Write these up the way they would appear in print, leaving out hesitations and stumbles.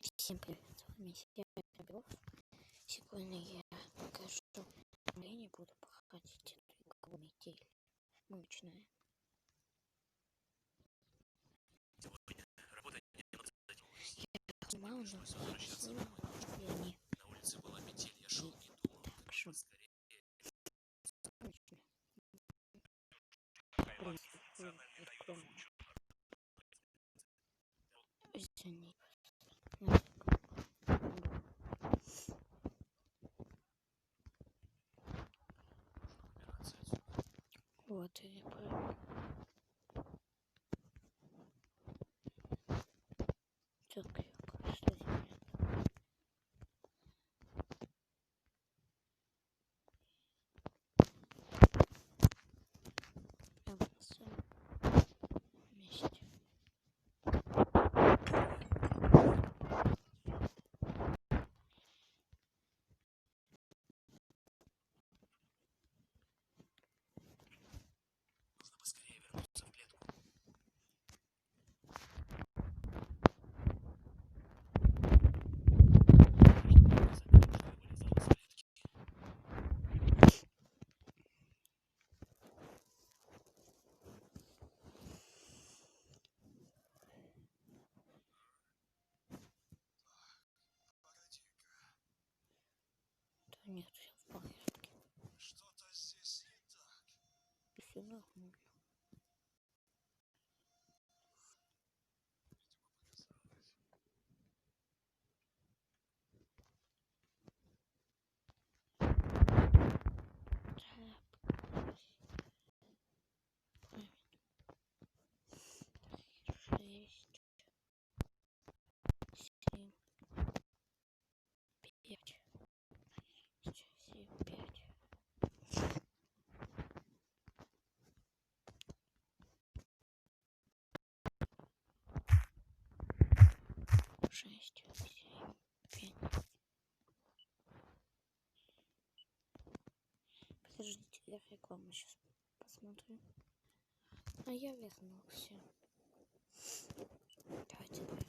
Всем привет, с вами Серебров. Сегодня я покажу управление, буду проходить эту игру метель. Мы начинаем. Я снимал, но снимал, я не. На улице была метель, я шел и думал, так что поскорее. Извини. Вот и правильно. Так, я что делаю? Я бросаю вместе. Нужно поскорее вернуться в клетку. Да нет, все в порядке. Что-то здесь не так. Все нормально. Шесть, семь, пять, семь, пять. Шесть, семь, пять. Подождите, я рекламу сейчас посмотрю. А я вернулся. Давайте порядка.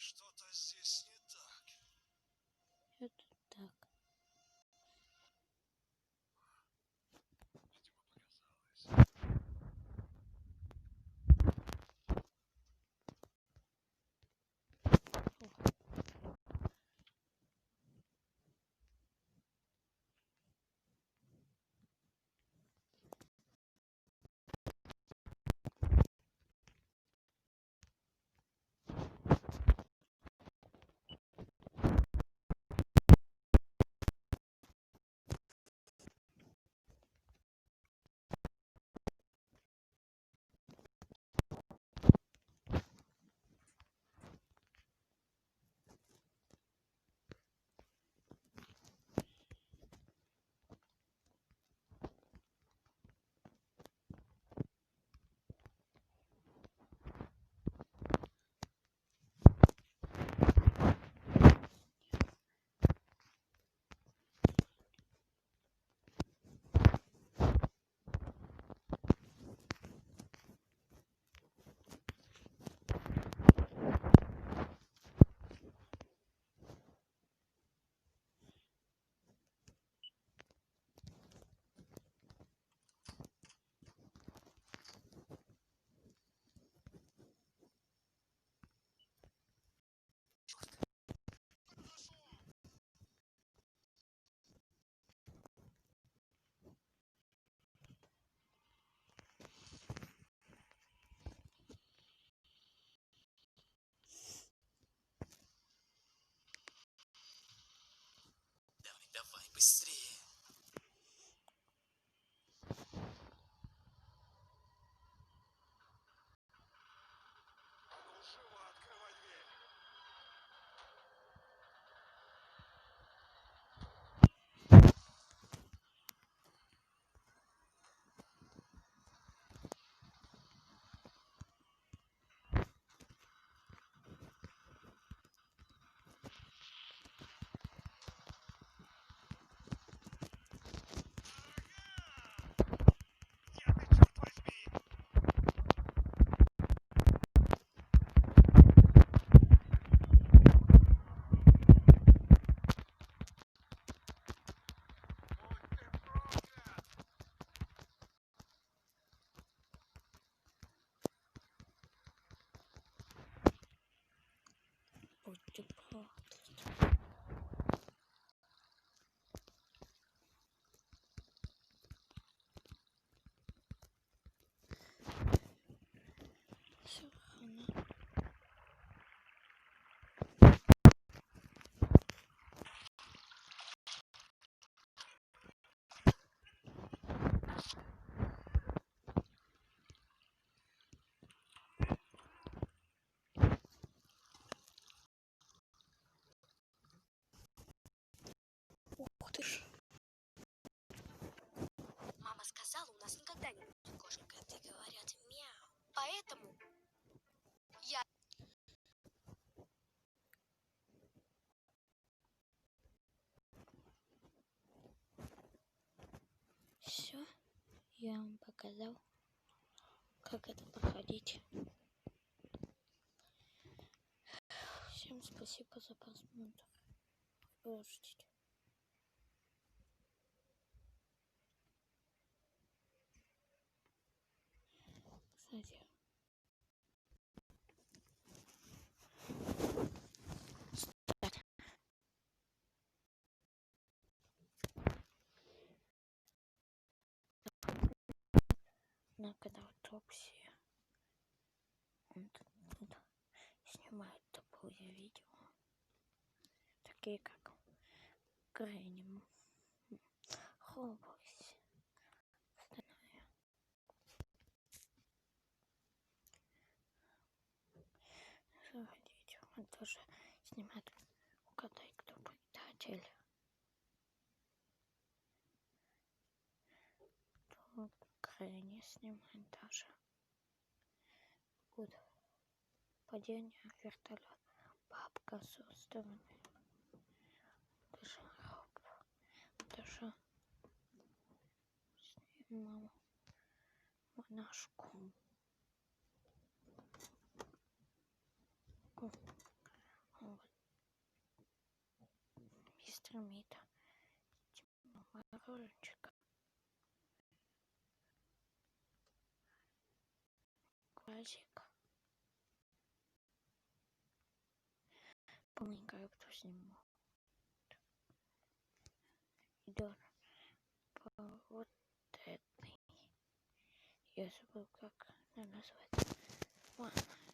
Что-то здесь не так. Это так. Видимо, показалось. Давай, давай, быстрее. А ну, живо открывай дверь. Где ты, черт возьми? Будь ты проклят! Будьте прокляты. Всё равно. Ух ты ж. Мама сказала, у нас никогда не будет кошек, коты говорят мяу. Поэтому я... Все, я вам показал, как это проходить. Всем спасибо за просмотр. Подождите. Кстати, на канал Топси он тут снимает топовые видео, такие как Грэнни, Хоббс, остальное. Заходите, он тоже снимает «Угадай, кто предатель». Тут Грэнни снимает даже. Вот падение вертолета, бабка с острыми. Даже снимал монашку. термита, мороженчика, глазик. Помненько кто сниму. Идет по вот этой. Я забыл, как она называется. Ладно.